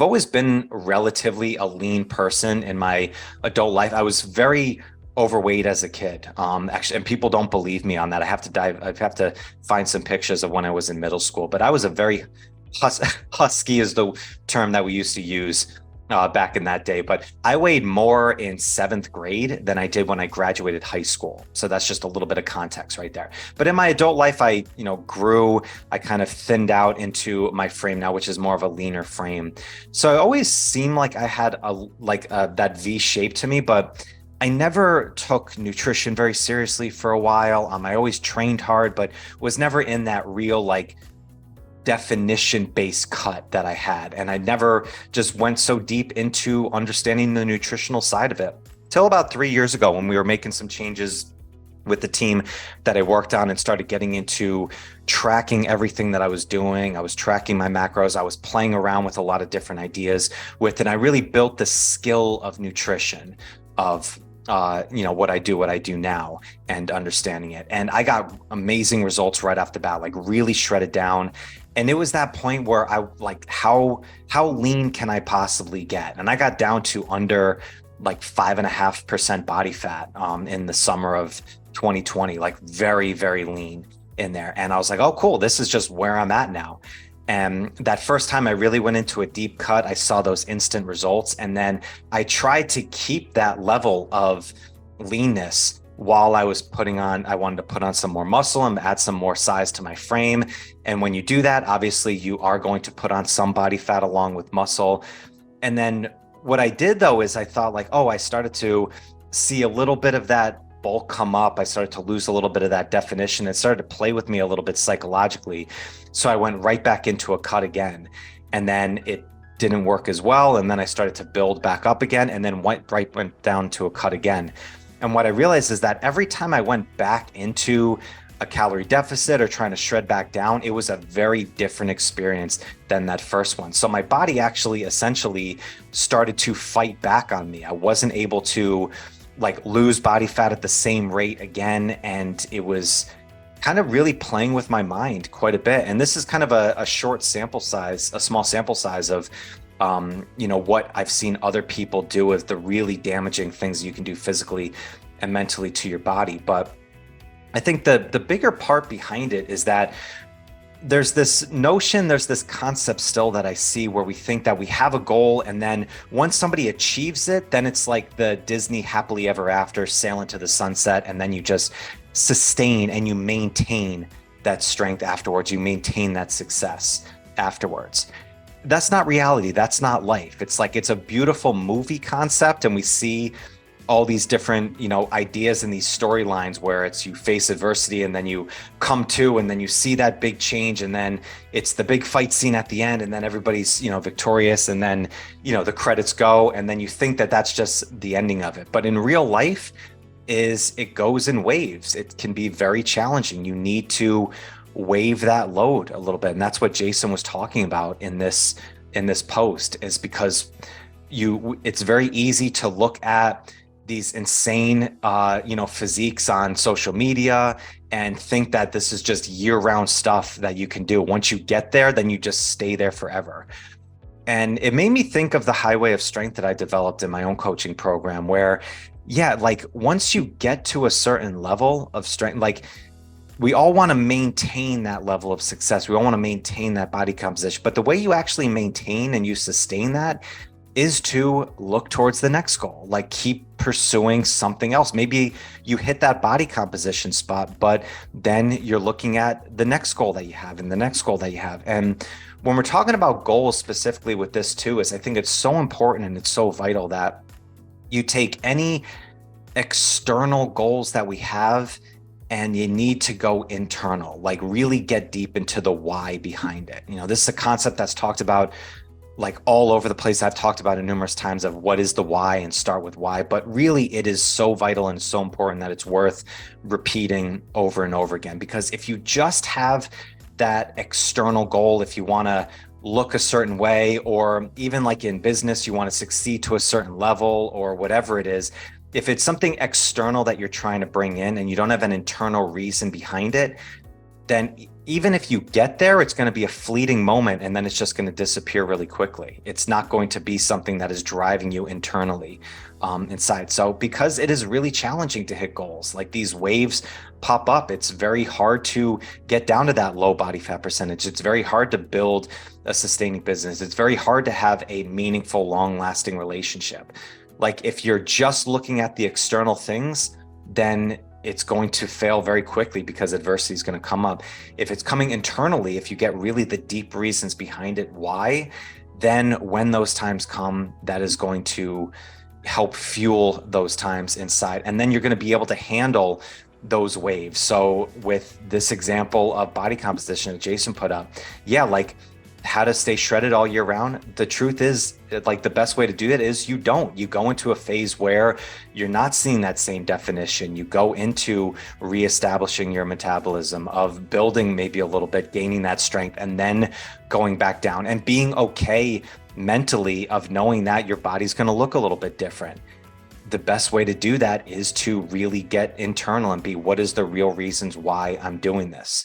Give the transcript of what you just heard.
always been relatively a lean person in my adult life. I was very overweight as a kid. Actually, and people don't believe me on that. I have to find some pictures of when I was in middle school, but I was a very husky is the term that we used to use back in that day. But I weighed more in seventh grade than I did when I graduated high school. So that's just a little bit of context right there. But in my adult life, I, grew, I kind of thinned out into my frame now, which is more of a leaner frame. So I always seemed like I had that V shape to me, but I never took nutrition very seriously for a while. I always trained hard, but was never in that real definition based cut that I had. And I never just went so deep into understanding the nutritional side of it till about 3 years ago when we were making some changes with the team that I worked on and started getting into tracking everything that I was doing. I was tracking my macros. I was playing around with a lot of different ideas with it. And I really built the skill of nutrition of what I do now and understanding it. And I got amazing results right off the bat, like really shredded down. And it was that point where I how lean can I possibly get? And I got down to under 5.5% body fat in the summer of 2020, like very, very lean in there. And I was like, oh, cool. This is just where I'm at now. And that first time I really went into a deep cut, I saw those instant results. And then I tried to keep that level of leanness while I wanted to put on some more muscle and add some more size to my frame. And when you do that, obviously you are going to put on some body fat along with muscle. And then what I did though, is I thought I started to see a little bit of that bulk come up. I started to lose a little bit of that definition. It started to play with me a little bit psychologically. So I went right back into a cut again. And then it didn't work as well. And then I started to build back up again and then went down to a cut again. And what I realized is that every time I went back into a calorie deficit or trying to shred back down, it was a very different experience than that first one. So my body actually essentially started to fight back on me. I wasn't able to lose body fat at the same rate again. And it was kind of really playing with my mind quite a bit. And this is kind of a small sample size of what I've seen other people do with the really damaging things you can do physically and mentally to your body. But I think the bigger part behind it is that there's this concept still that I see where we think that we have a goal, and then once somebody achieves it, then it's like the Disney happily ever after, sail into the sunset, and then you just sustain and you maintain that strength afterwards, you maintain that success afterwards. That's not reality. That's not life. It's a beautiful movie concept, and we see all these different, ideas and these storylines where it's you face adversity and then you come to, and then you see that big change, and then it's the big fight scene at the end, and then everybody's, victorious, and then, the credits go, and then you think that that's just the ending of it. But in real life, it goes in waves. It can be very challenging. You need to wave that load a little bit. And that's what Jason was talking about in this post, is because it's very easy to look at these insane, physiques on social media and think that this is just year-round stuff that you can do. Once you get there, then you just stay there forever. And it made me think of the highway of strength that I developed in my own coaching program, where, once you get to a certain level of strength, we all want to maintain that level of success. We all want to maintain that body composition. But the way you actually maintain and you sustain that is to look towards the next goal, keep pursuing something else. Maybe you hit that body composition spot, but then you're looking at the next goal that you have and the next goal that you have. And when we're talking about goals specifically with this too, is I think it's so important and it's so vital that you take any external goals that we have and you need to go internal, really get deep into the why behind it. This is a concept that's talked about all over the place. I've talked about it numerous times of what is the why and start with why, but really it is so vital and so important that it's worth repeating over and over again. Because if you just have that external goal, if you want to look a certain way, or even in business, you want to succeed to a certain level or whatever it is, if it's something external that you're trying to bring in and you don't have an internal reason behind it, then even if you get there, it's going to be a fleeting moment and then it's just going to disappear really quickly. It's not going to be something that is driving you internally inside. So because it is really challenging to hit goals, like these waves pop up, it's very hard to get down to that low body fat percentage. It's very hard to build a sustaining business. It's very hard to have a meaningful, long lasting relationship. Like if you're just looking at the external things, then it's going to fail very quickly because adversity is going to come up. If it's coming internally, if you get really the deep reasons behind it, why, then when those times come, that is going to help fuel those times inside. And then you're going to be able to handle those waves. So with this example of body composition that Jason put up, yeah, like how to stay shredded all year round. The truth is, like, the best way to do that is you go into a phase where you're not seeing that same definition. You go into reestablishing your metabolism, of building maybe a little bit, gaining that strength, and then going back down and being okay mentally of knowing that your body's going to look a little bit different. The best way to do that is to really get internal and be, what is the real reasons why I'm doing this?